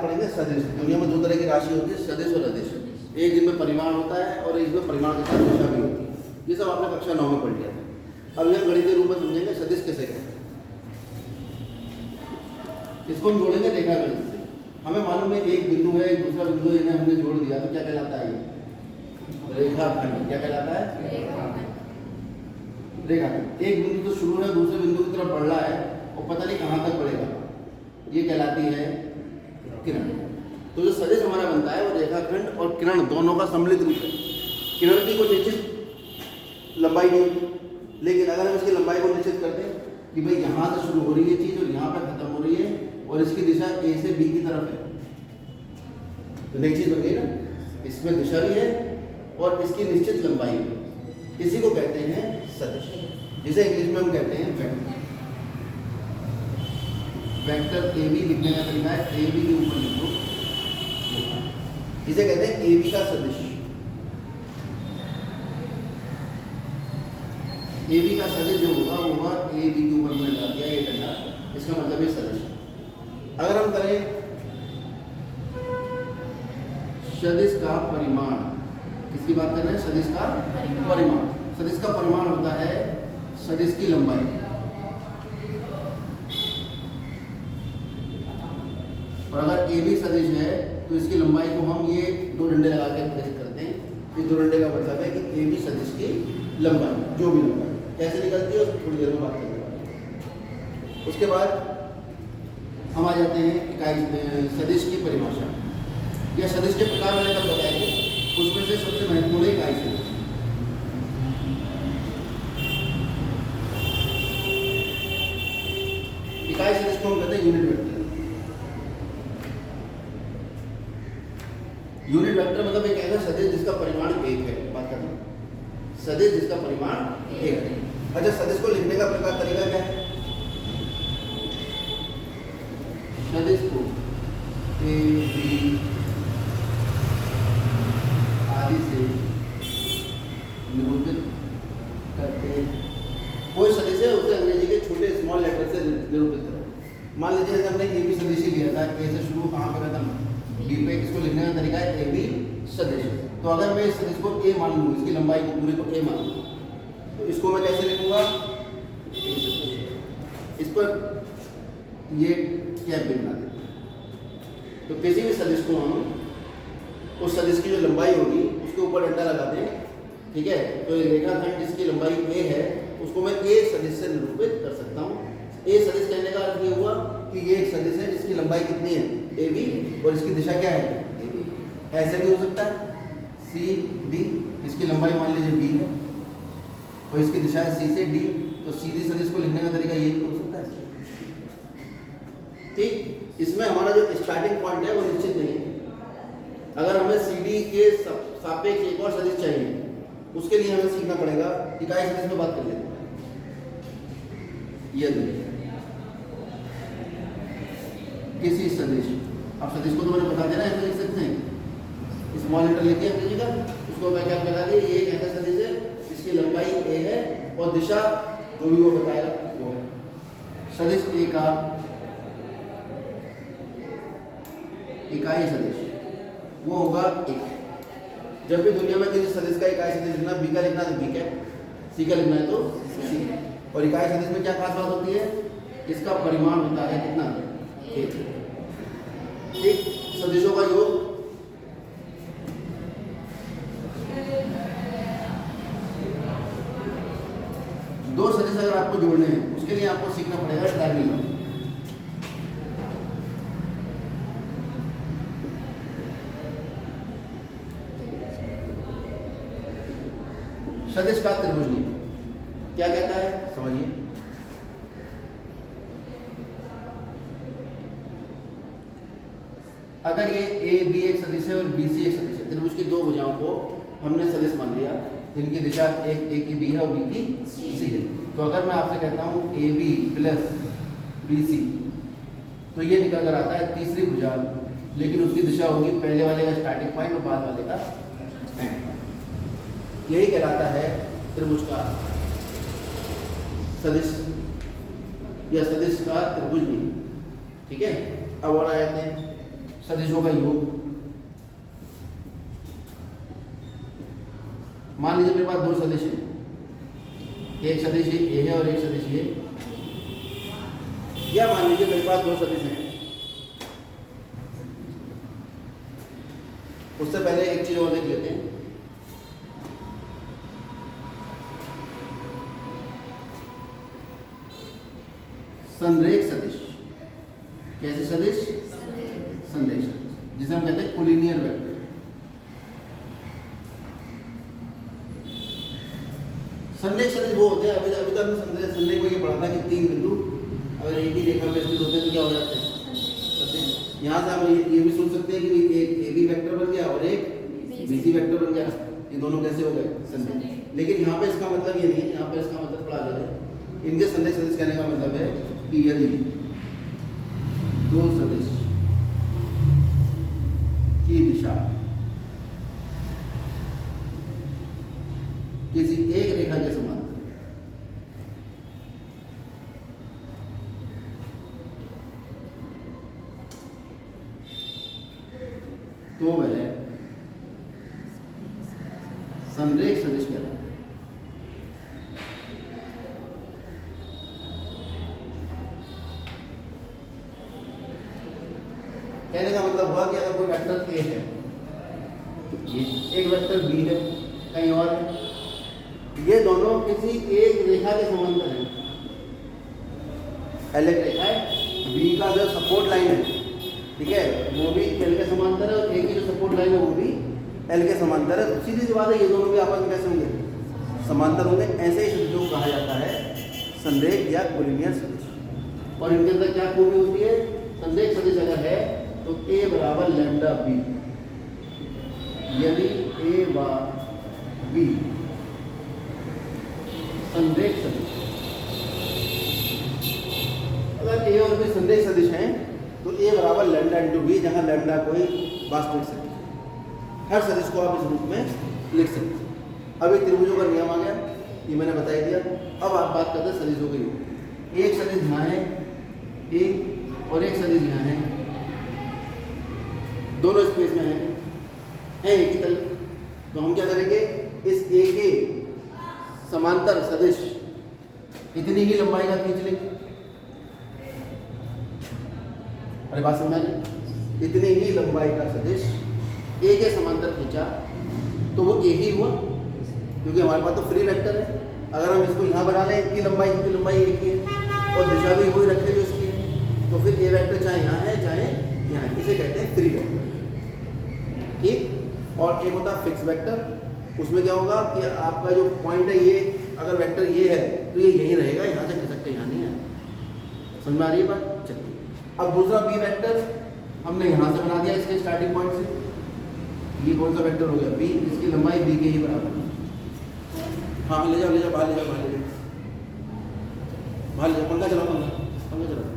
पढ़ेंगे सदिश। दुनिया में दो तरह की राशि होती है, सदिश और अदिश। एक जिनमें परिमाण होता है और एक जिसमें परिमाण के साथ दिशा भी होती है। ये सब आपने कक्षा 9 में पढ़ लिया था। अब यह गणितीय रूप में समझेंगे सदिश कैसे कहते हैं। इसको हम जोड़ेंगे रेखा गणित से। हमें मालूम है एक बिंदु है, एक दूसरा बिंदु है, इन्हें हमने जोड़ दिया तो क्या कहलाता है? ये रेखाखंड। क्या कहलाता है? रेखाखंड। एक बिंदु तो शुरू है, दूसरे बिंदु की तरफ बढ़ रहा है और पता नहीं कहाँ तक बढ़ेगा, ये कहलाती है किरण। तो जो सदिश हमारा बनता है वो रेखाखंड और किरण दोनों का सम्मिलित रूप है। किरण की कोई निश्चित लंबाई नहीं होती, लेकिन अगर हम इसकी लंबाई को निश्चित करते हैं कि भाई यहाँ से शुरू हो रही है चीज और यहाँ पर खत्म हो रही है और इसकी दिशा ए से बी की तरफ है, तो नई चीज बन गई ना। इसमें दिशा भी है और इसकी निश्चित लंबाई भी। इसी को कहते हैं सदिश, जिसे इंग्लिश में हम कहते हैं वेक्टर। वेक्टर ए बी लिखने का तरीका है, ए बी के ऊपर लिख दो, इसे कहते हैं ए बी का सदिश। ए बी का सदिश जो होगा वो होगा ए बी के ऊपर मैंने लगा दिया ये डंडा, इसका मतलब है सदिश। अगर हम करें सदिश का परिमाण, किसकी बात कर रहे हैं? सदिश का परिमाण। सदिश का परिमाण होता है सदिश की लंबाई। और अगर ए बी सदिश है तो इसकी लंबाई को हम ये दो डंडे लगा के प्रेरित करते हैं। इस दो डंडे का मतलब है कि ए बी सदिश की लंबाई, जो भी लंबाई कैसे निकलती है उसको थोड़ी देर में बात करेंगे। उसके बाद हम आ जाते हैं इकाई सदिश की परिभाषा या सदिश के प्रकार मैंने कब बताएंगे, उसमें से सबसे महत्वपूर्ण है इकाई सदिश। इकाई सदिश को हम कहते हैं यूनिट वेक्टर। यूनिट वेक्टर मतलब एक ऐसा सदिश जिसका परिमाण एक है। बात करना, सदिश जिसका परिमाण एक है। अच्छा, सदिश को लिखने का प्रकार तरीका क्या है? सदिश को ए बी आदि से निरूपित करते हैं। कोई सदिश है उसे अंग्रेजी के छोटे स्मॉल लेटर से निरूपित करो। मान लीजिए हमने ए बी सदिश ही लिया था, ए से शुरू कहाँ पर खत्म बी पे। इसको लिखने का तरीका है ए बी सदिश। तो अगर मैं इस सदिश को ए मान लूँ, इसकी लंबाई को पूरे को ए मान लूँ, तो इसको मैं कैसे लिखूंगा? इस पर ये कैप भी बना देते हैं। तो किसी भी सदिश को हम उस सदिश की जो लंबाई होगी उसके ऊपर डंडा लगाते हैं, ठीक है। तो ये रेखाखंड जिसकी लंबाई ए है उसको मैं ए सदिश से निरूपित कर सकता हूँ। ए सदिश कहने का अर्थ ये हुआ कि ये एक सदिश है जिसकी लंबाई कितनी है? ए बी, और इसकी दिशा क्या है? A B. ऐसे भी हो सकता है सी डी, इसकी लंबाई मान लीजिए बी है और इसकी दिशा है सी से डी, तो सीधी सदिश को लिखने का तरीका ये हो सकता है। ठीक, इसमें हमारा जो स्टार्टिंग पॉइंट है वो निश्चित नहीं है। अगर हमें सी डी के सापेक्ष एक और सदिश चाहिए, उसके लिए हमें सीखना पड़ेगा। इकाई सदिश में बात कर लेते हैं। यदि किसी सदिश, अब सदिश को तो मैंने बता देना, ऐसे लिख सकते हैं स्मॉल लेटर लेके अंग्रेजी का, उसको मैं क्या बता दिया, ये एक ऐसा सदिश है जिसकी लंबाई ए है और दिशा जो भी वो बताएगा वो है। सदिश ए का इकाई सदिश वो होगा एक। जब भी दुनिया में किसी सदिश का इकाई सदिश लिखना, बी का लिखना है तो बी का, सी का लिखना है तो सी। और इकाई सदिश में क्या खास बात होती है? इसका परिमाण होता है कितना? एक। ठीक, सदिशों का योग दो सदिश अगर आपको जोड़ने हैं उसके लिए आपको सीखना पड़ेगा ट्रायंगल। सदिश का त्रिभुज नियम क्या कहता है समझिए। अगर ये ए बी एक सदिश है और बी सी एक सदिश है, त्रिभुज की दो भुजाओं को हमने सदिश मान लिया, जिनकी दिशा एक ए की बी है और बी की सी है। तो अगर मैं आपसे कहता हूँ A B plus B C, तो ये निकल कर आता है तीसरी भुजा, लेकिन उसकी दिशा होगी पहले वाले का स्टार्टिंग पॉइंट और बाद वाले का एंड पॉइंट। यही कहलाता है त्रिभुज का सदिश या सदिश का त्रिभुज नियम। ठीक है, अब और आ जाते हैं सदिशों का योग। मान लीजिए मेरे पास दो सदिश है, एक सदिश ए है और एक सदिश ए, या मान लीजिए मेरे पास दो सदिश हैं। उससे पहले एक चीज और देख लेते हैं। संरेख सदिश। कैसे सदिश? संरेख सदिश, जिसे हम कहते हैं कोलिनियर वेक्टर। संरेख सदिश वो होते हैं, अभी तक हमने संरेख में ये पढ़ा था कि तीन बिंदु अगर एक ही रेखा में स्थित होते हैं तो क्या हो जाते हैं? सदिश। यहाँ से हम ये भी सोच सकते हैं कि एक ए बी वेक्टर बन गया और एक बी सी वेक्टर बन गया। ये दोनों कैसे हो गए? संरेख। लेकिन यहाँ पे इसका मतलब ये नहीं है, यहाँ पे इसका मतलब थोड़ा अलग है। इनके संरेख सदिश कहने का मतलब है कि यदि दो सदिश की दिशा किसी एक रेखा के समांतर तो वह संरेख सदिश कहलाता है। कहने का मतलब हुआ कि अगर कोई वेक्टर ए है, ये एक वेक्टर बी है, कहीं और है, ये दोनों किसी एक रेखा के समांतर हैं। पहले रेखा है, बी का जो सपोर्ट लाइन है, ठीक है, वो भी एल के समांतर है, और ए की जो सपोर्ट लाइन है वो भी एल के समांतर है। सीधी सी बात है, ये दोनों भी आपस में कैसे होंगे? समांतर होंगे। ऐसे ही सदिशों को कहा जाता है संरेख या कोलिनियर सदिश। और इनके अंदर क्या खूबी होती है? संरेख सदिश अगर है तो ए बराबर लैम्डा बी। यदि ए व बी संरेख सदिश, अगर ए और बी संरेख सदिश हैं तो ए बराबर लैम्डा इंटू बी, जहां लैम्डा कोई वास्तविक सदिश है। हर सदिश को आप इस रूप में लिख सकते हैं। अब एक त्रिभुजों का नियम आ गया, ये मैंने बता ही दिया। अब आप बात करते हैं सदिशों के योग। एक सदिश यहाँ है ए और एक सदिश यहाँ है, दोनों स्पेस में है एक ही तल। तो हम क्या करेंगे? इस ए के समांतर सदिश इतनी ही लंबाई का खींच लेंगे। अरे बात समझा नहीं? इतनी ही लंबाई का सदिश ए के समांतर खींचा तो वो ए ही हुआ, क्योंकि हमारे पास तो फ्री वेक्टर है। अगर हम इसको यहाँ बना लें, इतनी लंबाई एक ही है और दिशा भी वही रखे जो इसकी है, तो फिर ए वेक्टर चाहे यहाँ है चाहे यहाँ है, इसे कहते हैं फ्री वेक्टर। ठीक। और एक होता है फिक्स वेक्टर, उसमें क्या होगा कि आपका जो पॉइंट है ये, अगर वेक्टर ये है तो ये यहीं रहेगा, यहाँ से खिसक के यहाँ नहीं है। समझ में आ रही है बात? चलिए, अब दूसरा बी वेक्टर हमने यहाँ से बना दिया इसके स्टार्टिंग पॉइंट से। ये कौन सा वेक्टर हो गया? बी, इसकी लंबाई बी के ही बराबर है। हाँ ले जाओ बाहर ले जाओ, बाहर ले जाओ, पंखा चलाओ, पंखा चलाओ।